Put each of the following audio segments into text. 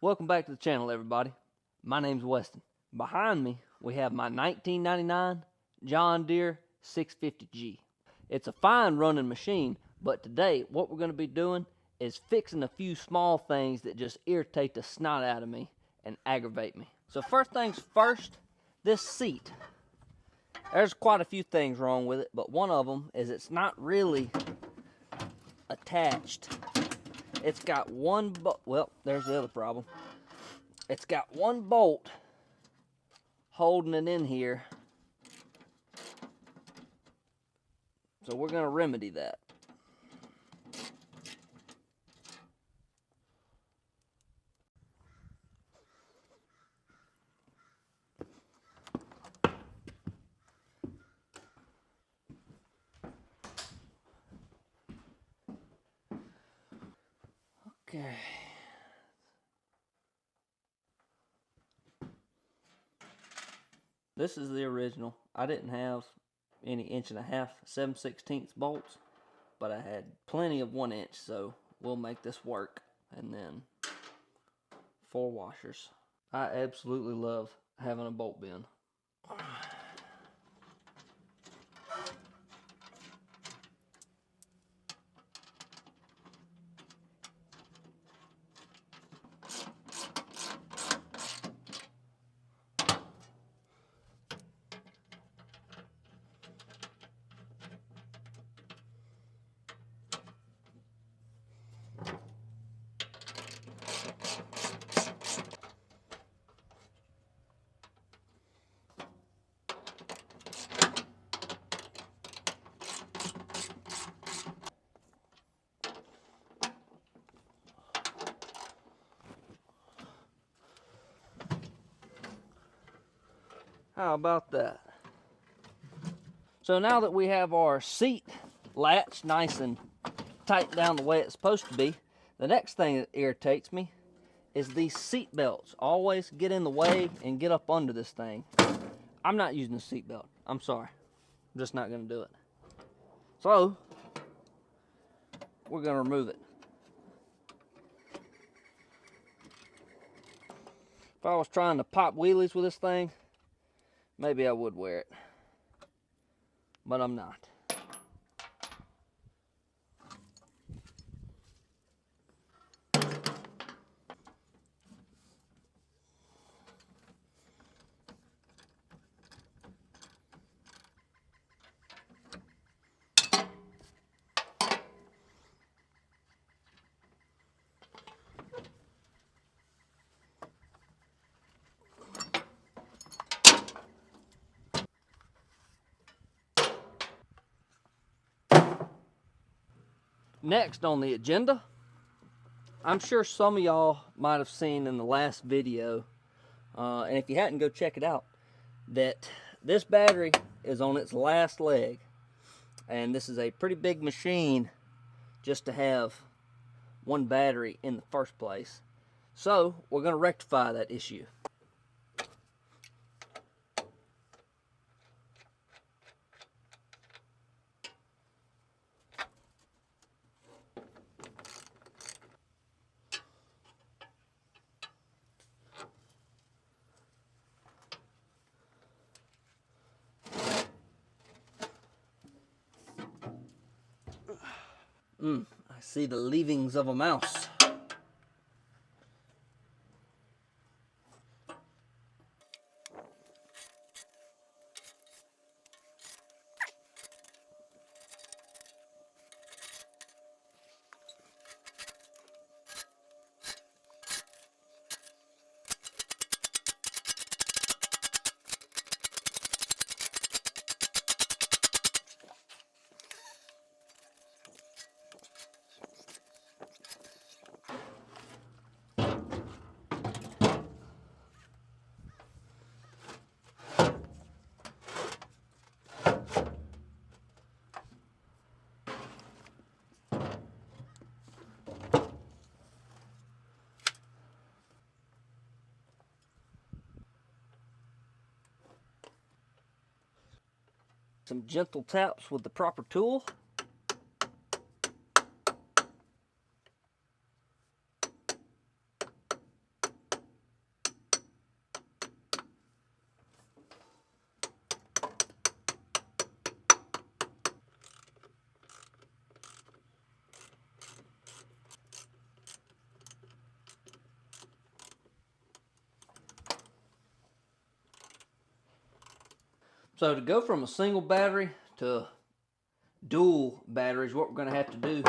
Welcome back to the channel, everybody. My name's Weston. Behind me, we have my 1999 John Deere 650G. It's a fine running machine, but today what we're going to be doing is fixing a few small things that just irritate the snot out of me and aggravate me. So first things first, this seat. There's quite a few things wrong with it, but one of them is it's not really attached. It's got one bolt. Well, there's the other problem. It's got one bolt holding it in here. So we're going to remedy that. Okay. This is the original. I didn't have any 1.5" 7/16 bolts, but I had plenty of 1 inch, so we'll make this work. And then 4 washers. I absolutely love having a bolt bin. How about that? So now that we have our seat latch nice and tight down the way it's supposed to be, the next thing that irritates me is these seat belts. Always get in the way and get up under this thing. I'm not using the seat belt. I'm sorry. I'm just not going to do it. So, we're going to remove it. If I was trying to pop wheelies with this thing, maybe I would wear it. But I'm not. Next on the agenda, I'm sure some of y'all might have seen in the last video, and if you hadn't, go check it out, that this battery is on its last leg. And this is a pretty big machine just to have one battery in the first place. So we're going to rectify that issue. I see the leavings of a mouse. Some gentle taps with the proper tool. So to go from a single battery to dual batteries, what we're going to have to do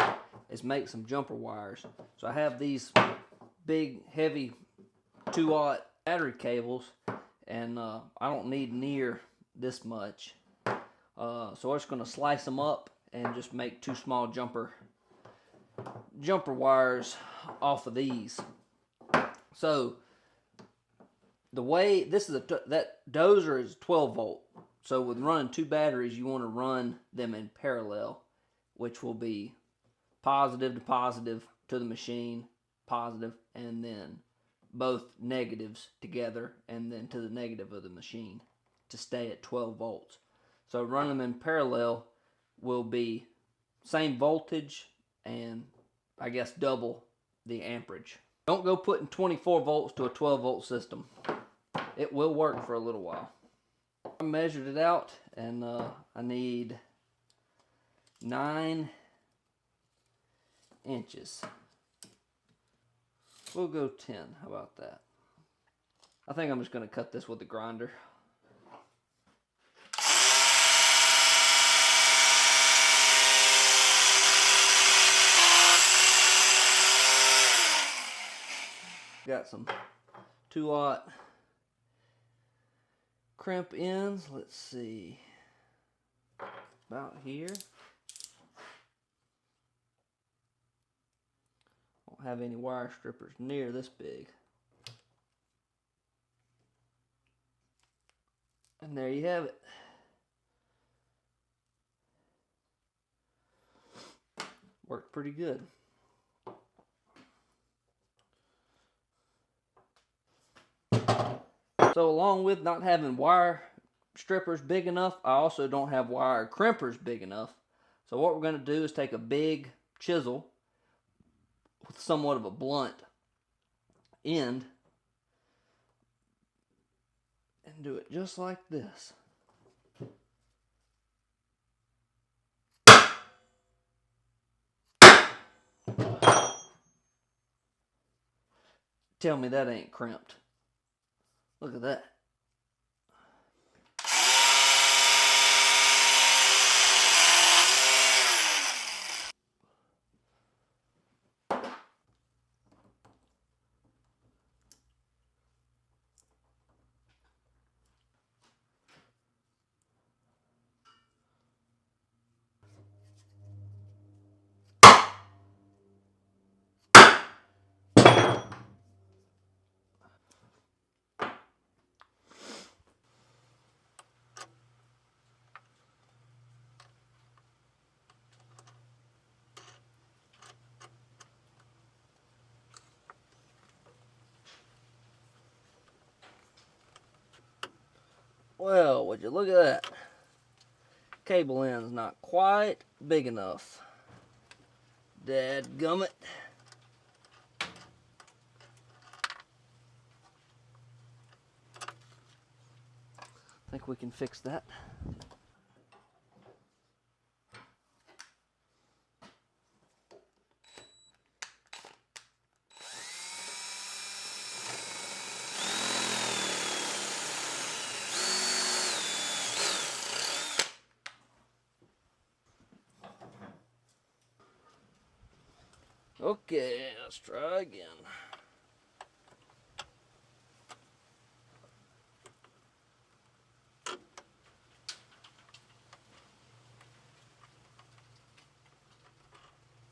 is make some jumper wires. So I have these big, heavy 2-aught battery cables, and I don't need near this much. So we're just going to slice them up and just make 2 small jumper wires off of these. So the way this is that dozer is 12 volt. So with running 2 batteries, you want to run them in parallel, which will be positive to positive to the machine, positive, and then both negatives together, and then to the negative of the machine to stay at 12 volts. So running them in parallel will be same voltage and I guess double the amperage. Don't go putting 24 volts to a 12 volt system. It will work for a little while. I measured it out, and I need 9 inches. We'll go 10. How about that? I think I'm just going to cut this with the grinder. Got some 2-aught crimp ends. Let's see, about here. Don't have any wire strippers near this big. And there you have it. Worked pretty good. So along with not having wire strippers big enough, I also don't have wire crimpers big enough. So what we're going to do is take a big chisel with somewhat of a blunt end and do it just like this. Tell me that ain't crimped. Look at that. Well, would you look at that? Cable end's not quite big enough. Dadgummit. Think we can fix that. Okay, let's try again.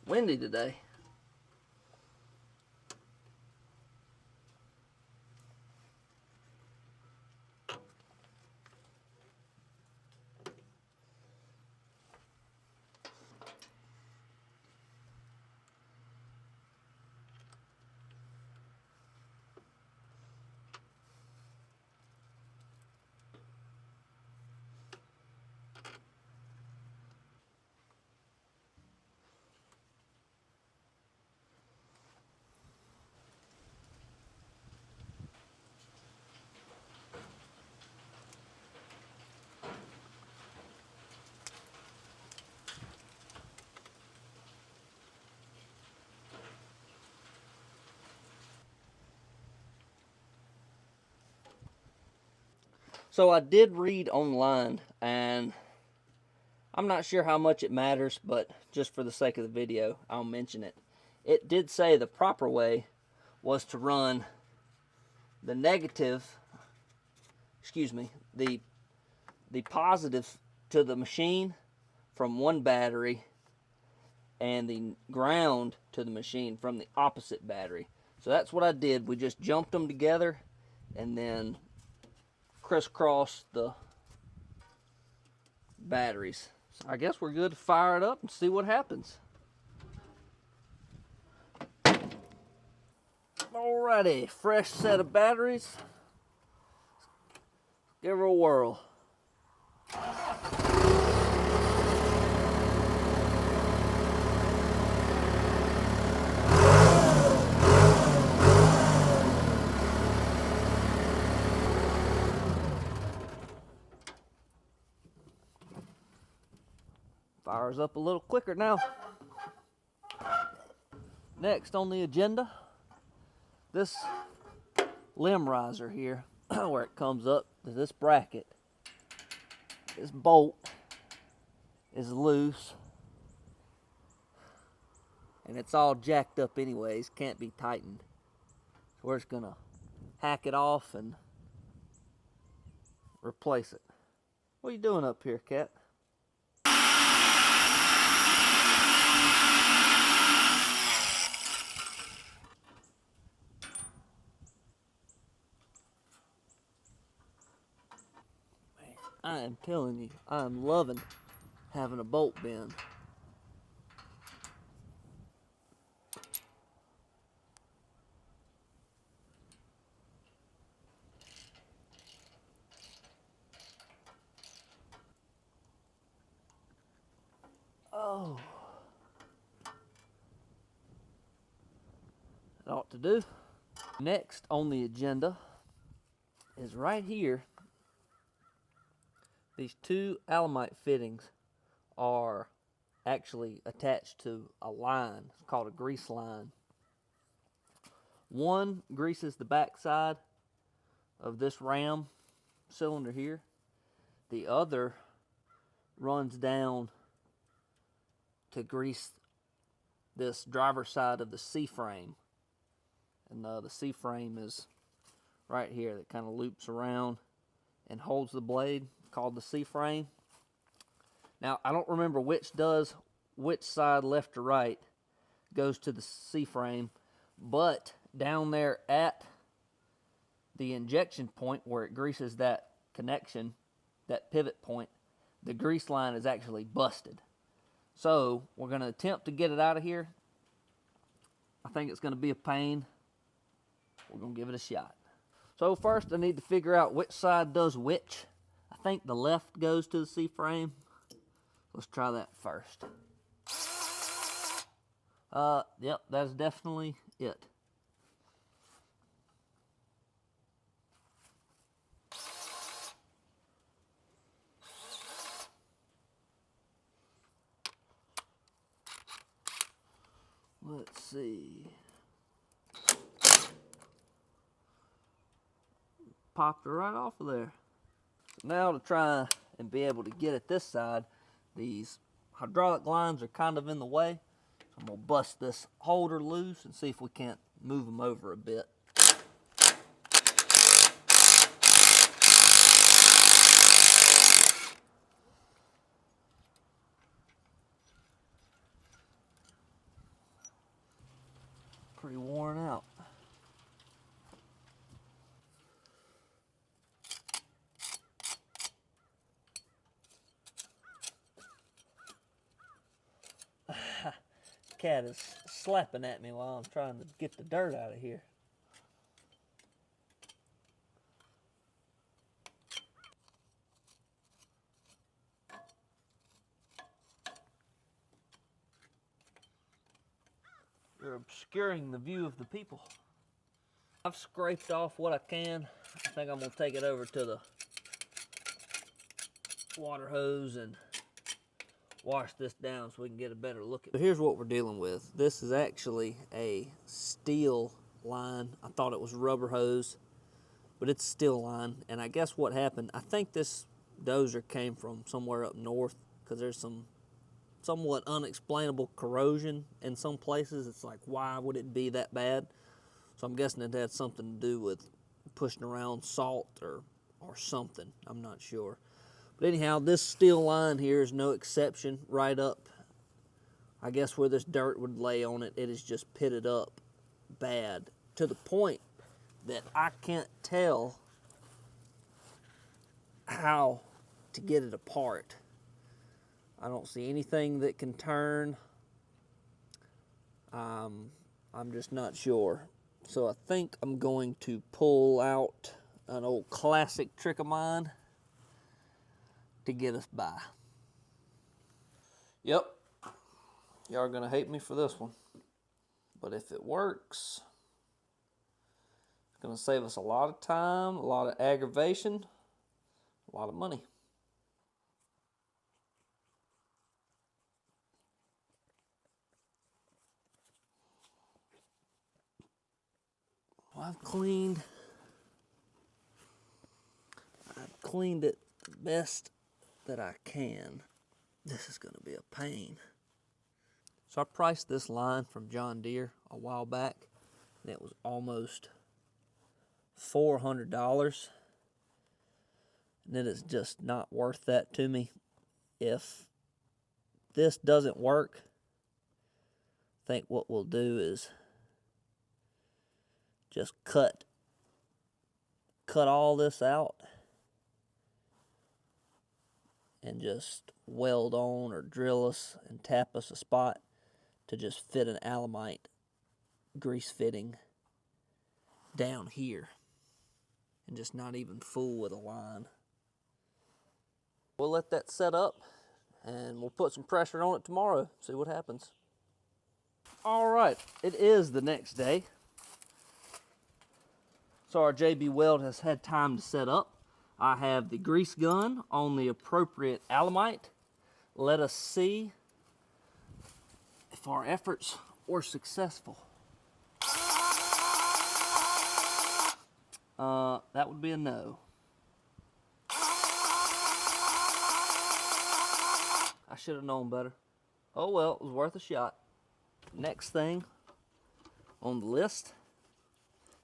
Windy today. So I did read online, and I'm not sure how much it matters, but just for the sake of the video, I'll mention it. It did say the proper way was to run the negative, the positive to the machine from one battery and the ground to the machine from the opposite battery. So that's what I did. We just jumped them together and then crisscrossed the batteries. So I guess we're good to fire it up and see what happens. Alrighty, fresh set of batteries. Give her a whirl. Fires up a little quicker now. Next on the agenda, this limb riser here, where it comes up to this bracket. This bolt is loose, and it's all jacked up anyways, can't be tightened. So we're just gonna hack it off and replace it. What are you doing up here, Cat? I am telling you, I am loving having a bolt bend. Oh, that ought to do. Next on the agenda is right here. These two Alamite fittings are actually attached to a line. It's called a grease line. One greases the back side of this ram cylinder here. The other runs down to grease this driver's side of the C-frame. And the C-frame is right here that kind of loops around and holds the blade, called the C-frame. Now, I don't remember which side, left or right, goes to the C-frame, but down there at the injection point where it greases that connection, that pivot point, the grease line is actually busted. So we're going to attempt to get it out of here. I think it's going to be a pain. We're going to give it a shot. So first I need to figure out which side does which. I think the left goes to the C-frame. Let's try that first. Yep, that's definitely it. Let's see. Popped it right off of there. So now to try and be able to get at this side, these hydraulic lines are kind of in the way. I'm going to bust this holder loose and see if we can't move them over a bit. Pretty worn out. Cat is slapping at me while I'm trying to get the dirt out of here. You're obscuring the view of the people. I've scraped off what I can. I think I'm going to take it over to the water hose and wash this down so we can get a better look at it. So here's what we're dealing with. This is actually a steel line. I thought it was rubber hose, but it's steel line. And I guess what happened, I think this dozer came from somewhere up north, because there's some somewhat unexplainable corrosion in some places. It's like, why would it be that bad? So I'm guessing it had something to do with pushing around salt or something. I'm not sure. But anyhow, this steel line here is no exception. Right up, I guess where this dirt would lay on it, it is just pitted up bad, to the point that I can't tell how to get it apart. I don't see anything that can turn. I'm just not sure. So I think I'm going to pull out an old classic trick of mine to get us by. Yep, y'all are gonna hate me for this one, but if it works, it's gonna save us a lot of time, a lot of aggravation, a lot of money. Well, I've cleaned it the best that I can. This is gonna be a pain. So I priced this line from John Deere a while back, and it was almost $400. And it is just not worth that to me. If this doesn't work, I think what we'll do is just cut all this out and just weld on or drill us and tap us a spot to just fit an Alamite grease fitting down here and just not even fool with a line. We'll let that set up and we'll put some pressure on it tomorrow, see what happens. All right, it is the next day. So our JB weld has had time to set up. I have the grease gun on the appropriate Alamite. Let us see if our efforts were successful. That would be a no. I should have known better. Oh well, it was worth a shot. Next thing on the list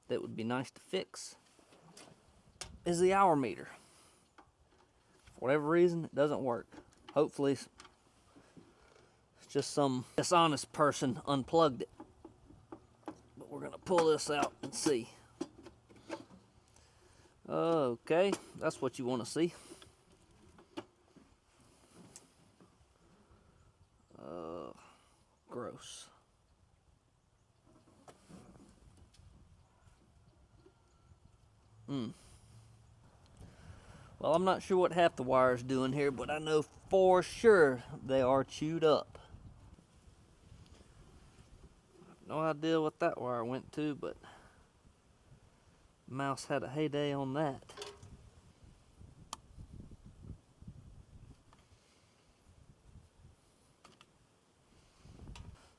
that would be nice to fix is the hour meter. For whatever reason, it doesn't work. Hopefully, it's just some dishonest person unplugged it. But we're gonna pull this out and see. Okay, that's what you want to see. Gross. Well, I'm not sure what half the wire is doing here, but I know for sure they are chewed up. I have no idea what that wire went to, but mouse had a heyday on that.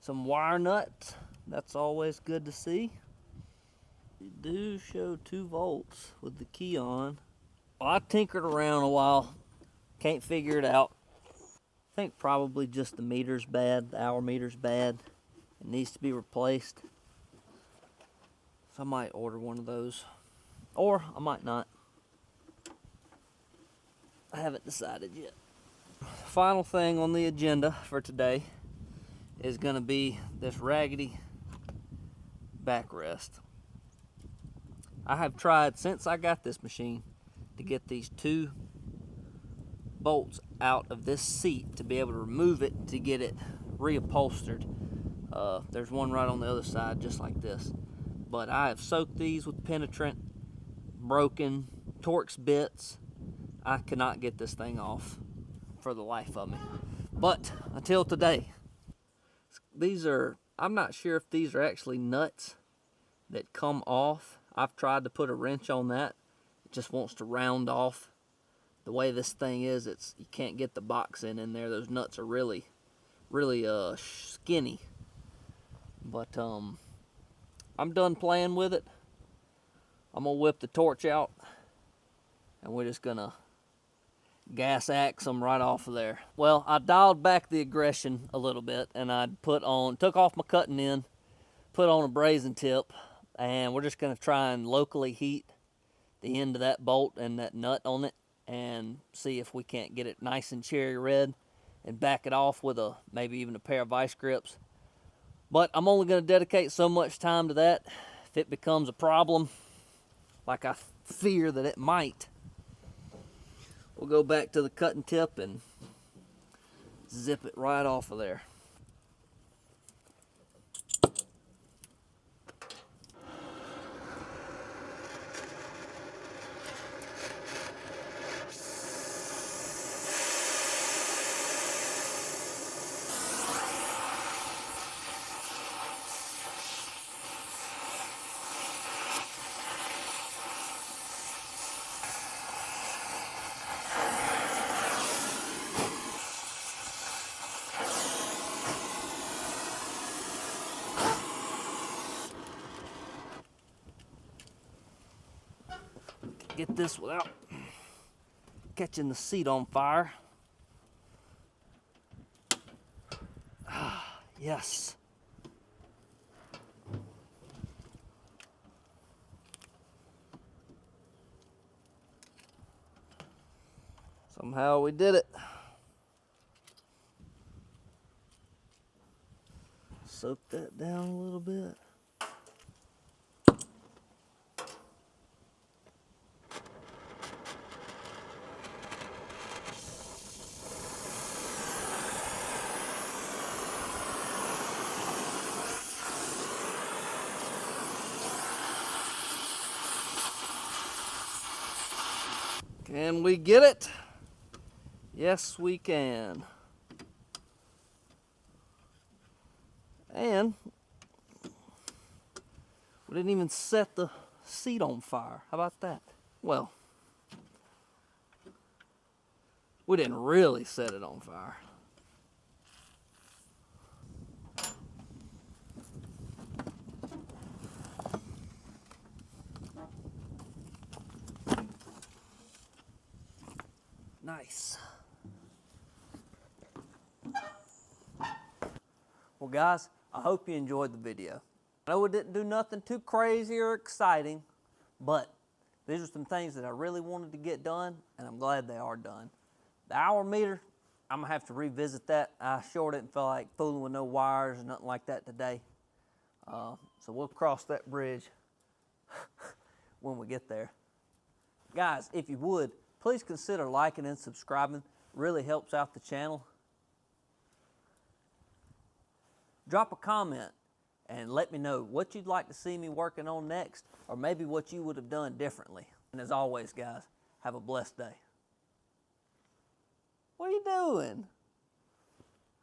Some wire nuts, that's always good to see. They do show 2 volts with the key on. Well, I tinkered around a while, can't figure it out. I think probably just the meter's bad, the hour meter's bad. It needs to be replaced. So I might order one of those, or I might not. I haven't decided yet. Final thing on the agenda for today is gonna be this raggedy backrest. I have tried since I got this machine to get these 2 bolts out of this seat to be able to remove it to get it reupholstered. There's one right on the other side just like this. But I have soaked these with penetrant, broken, Torx bits. I cannot get this thing off for the life of me. But until today, these are, I'm not sure if these are actually nuts that come off. I've tried to put a wrench on that. It just wants to round off. The way this thing is, you can't get the box in there. Those nuts are really skinny. But I'm done playing with it. I'm gonna whip the torch out and we're just gonna gas axe them right off of there. Well, I dialed back the aggression a little bit and I took off my cutting end, put on a brazing tip, and we're just gonna try and locally heat the end of that bolt and that nut on it and see if we can't get it nice and cherry red and back it off with maybe even a pair of vice grips. But I'm only going to dedicate so much time to that. If it becomes a problem, like I fear that it might, we'll go back to the cutting tip and zip it right off of there. Get this without catching the seat on fire. Yes. Somehow we did it. Soak that down a little bit. Can we get it? Yes, we can. And we didn't even set the seat on fire. How about that? Well, we didn't really set it on fire. Nice. Well, guys, I hope you enjoyed the video. I know we didn't do nothing too crazy or exciting, but these are some things that I really wanted to get done, and I'm glad they are done. The hour meter, I'm going to have to revisit that. I sure didn't feel like fooling with no wires or nothing like that today. So we'll cross that bridge when we get there. Guys, if you would, please consider liking and subscribing. It really helps out the channel. Drop a comment and let me know what you'd like to see me working on next, or maybe what you would have done differently. And as always, guys, have a blessed day. What are you doing?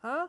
Huh?